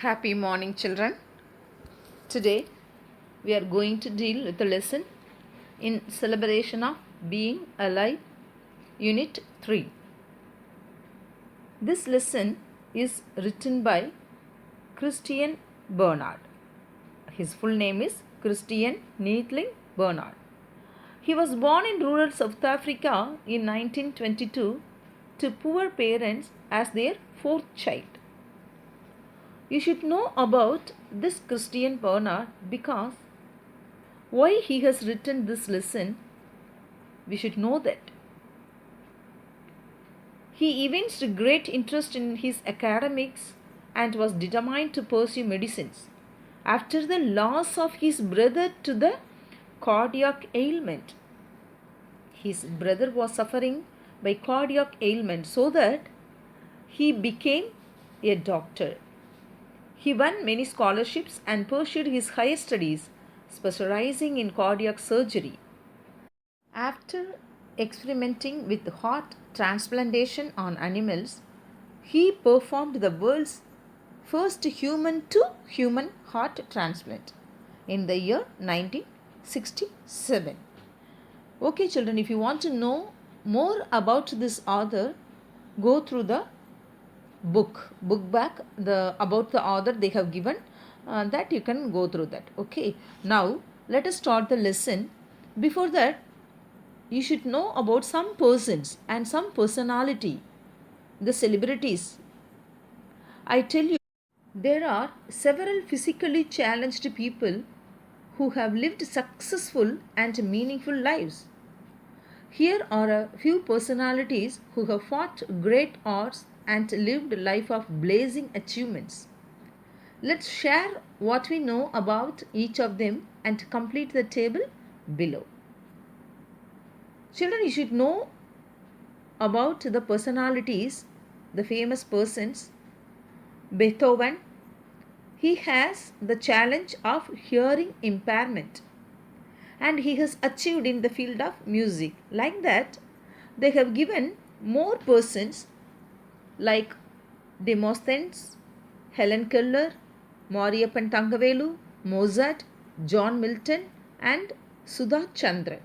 Happy morning, children. Today we are going to deal with a lesson in celebration of being alive, UNIT-3. This lesson is written by Christian Bernard. His full name is Christian Neethling Bernard. He was born in rural South Africa in 1922 to poor parents as their fourth child. You should know about this Christian Bernard because why he has written this lesson, we should know that. He evinced great interest in his academics and was determined to pursue medicines after the loss of his brother to the cardiac ailment. His brother was suffering by cardiac ailment, so that he became a doctor. He won many scholarships and pursued his higher studies, specializing in cardiac surgery. After experimenting with heart transplantation on animals, he performed the world's first human-to-human heart transplant in the year 1967. Okay, children, if you want to know more about this author, go through the book back about the author they have given, that you can go through that. Okay, now let us start the lesson. Before that, you should know about some persons and some personality, the celebrities. I tell you, there are several physically challenged people who have lived successful and meaningful lives. Here are a few personalities who have fought great odds and lived a life of blazing achievements. Let's share what we know about each of them and complete the table below. Children, you should know about the personalities, the famous persons. Beethoven, he has the challenge of hearing impairment and he has achieved in the field of music. Like that, they have given more persons like Demosthenes, Helen Keller, Mariappan Thangavelu, Mozart, John Milton and Sudha Chandra.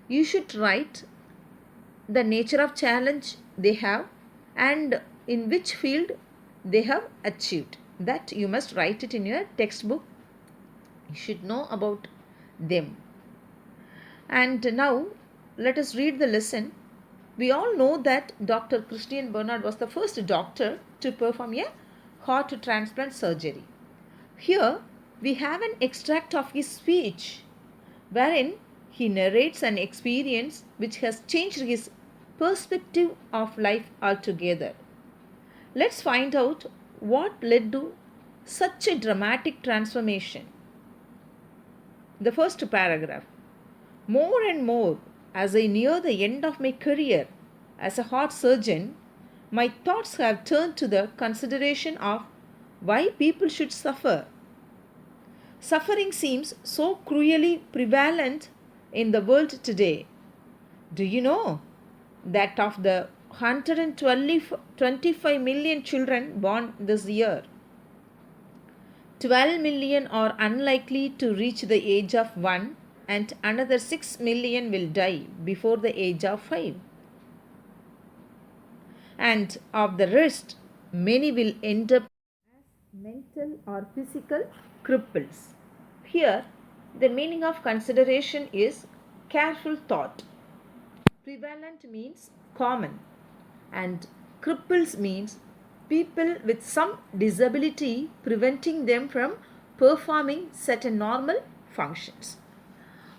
You should write the nature of challenge they have and in which field they have achieved. That you must write it in your textbook. You should know about them. And now let us read the lesson. We all know that Dr. Christian Bernard was the first doctor to perform a heart transplant surgery. Here we have an extract of his speech wherein he narrates an experience which has changed his perspective of life altogether. Let's find out what led to such a dramatic transformation. The first paragraph. More and more, as I near the end of my career as a heart surgeon, my thoughts have turned to the consideration of why people should suffer. Suffering seems so cruelly prevalent in the world today. Do you know that of the 125 million children born this year, 12 million are unlikely to reach the age of 1 and another 6 million will die before the age of 5. And of the rest, many will end up as mental or physical cripples. Here, the meaning of consideration is careful thought. Prevalent means common and cripples means people with some disability preventing them from performing certain normal functions.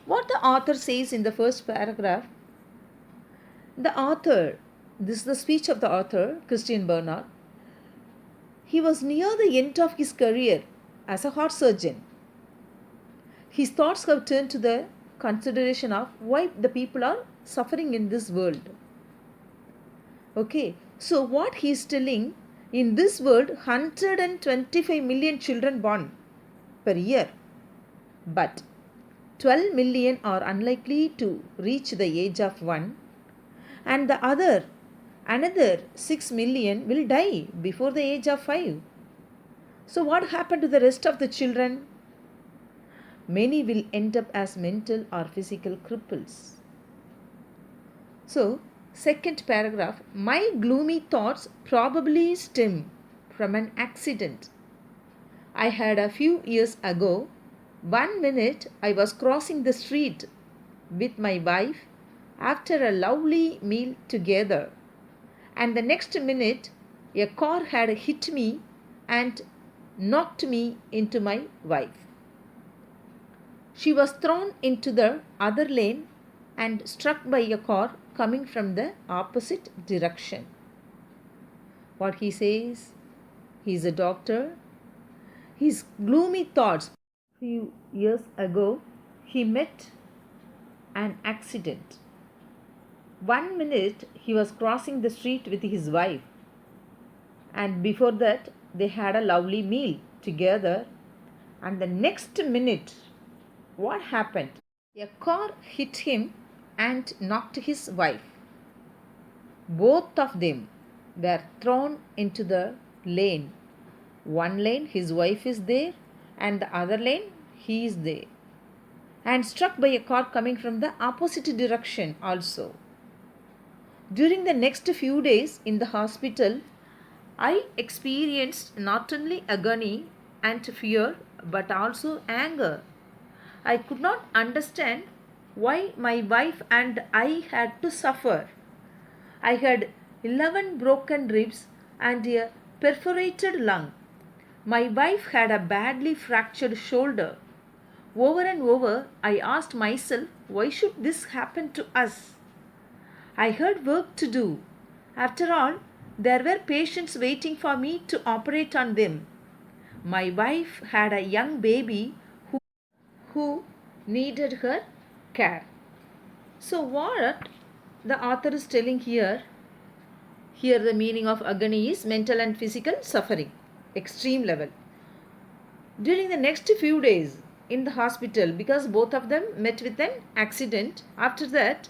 What the author says in the first paragraph, this is the speech of the author, Christian Bernard. He was near the end of his career as a heart surgeon. His thoughts have turned to the consideration of why the people are suffering in this world. Okay, so what he is telling, in this world 125 million children born per year, but 12 million are unlikely to reach the age of 1 and the another 6 million will die before the age of 5. So what happened to the rest of the children? Many will end up as mental or physical cripples. So, second paragraph, my gloomy thoughts probably stem from an accident I had a few years ago. One minute I was crossing the street with my wife after a lovely meal together, and the next minute a car had hit me and knocked me into my wife. She was thrown into the other lane and struck by a car coming from the opposite direction. What he says, he is a doctor. His gloomy thoughts, few years ago, he met an accident. One minute he was crossing the street with his wife, and before that they had a lovely meal together, and the next minute, what happened? A car hit him and knocked his wife. Both of them were thrown into the lane. One lane his wife is there, and the other lane he is there, and struck by a car coming from the opposite direction also. During the next few days in the hospital, I experienced not only agony and fear but also anger. I could not understand why my wife and I had to suffer. I had 11 broken ribs and a perforated lung. My wife had a badly fractured shoulder. Over and over, I asked myself, why should this happen to us? I had work to do. After all, there were patients waiting for me to operate on them. My wife had a young baby who needed her care. So what the author is telling here the meaning of agony is mental and physical suffering, extreme level. During the next few days in the hospital, because both of them met with an accident, after that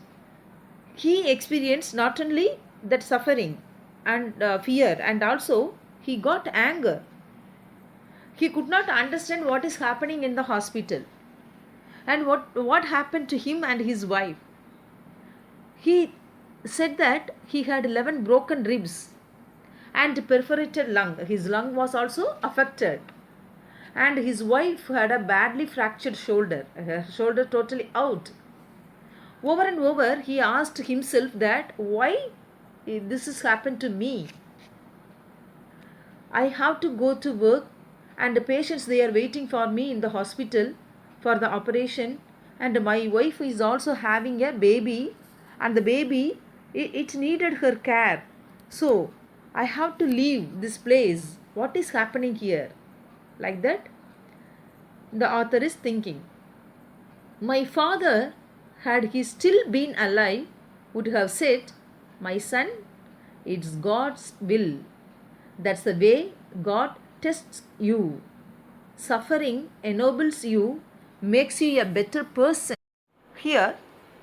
he experienced not only that suffering and fear, and also he got anger. He could not understand what is happening in the hospital and what happened to him and his wife. He said that he had 11 broken ribs and perforated lung. His lung was also affected, and his wife had a badly fractured shoulder, her shoulder totally out. Over and over he asked himself that why this has happened to me. I have to go to work, and the patients, they are waiting for me in the hospital for the operation, and my wife is also having a baby, and the baby, it needed her care. So I have to leave this place. What is happening here? Like that the author is thinking. My father, had he still been alive, would have said, my son, it's God's will. That's the way God tests you. Suffering ennobles you, makes you a better person. Here,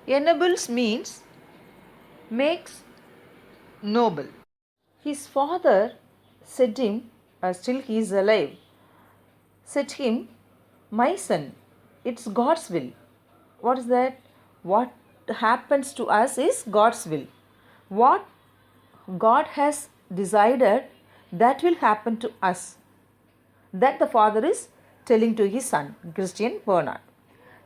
ennobles means makes noble. His father said him, still he is alive, said him, my son, it's God's will. What is that? What happens to us is God's will. What God has decided, that will happen to us. That the father is telling to his son, Christian Bernard.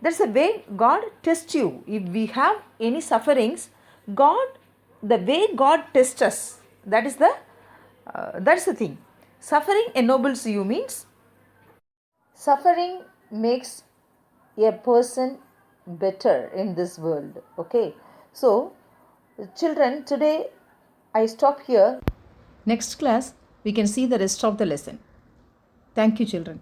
That's the way God tests you. If we have any sufferings, the way God tests us, that's the thing. Suffering ennobles you means suffering makes a person better in this world. Okay. So, children, today I stop here. Next class, we can see the rest of the lesson. Thank you, children.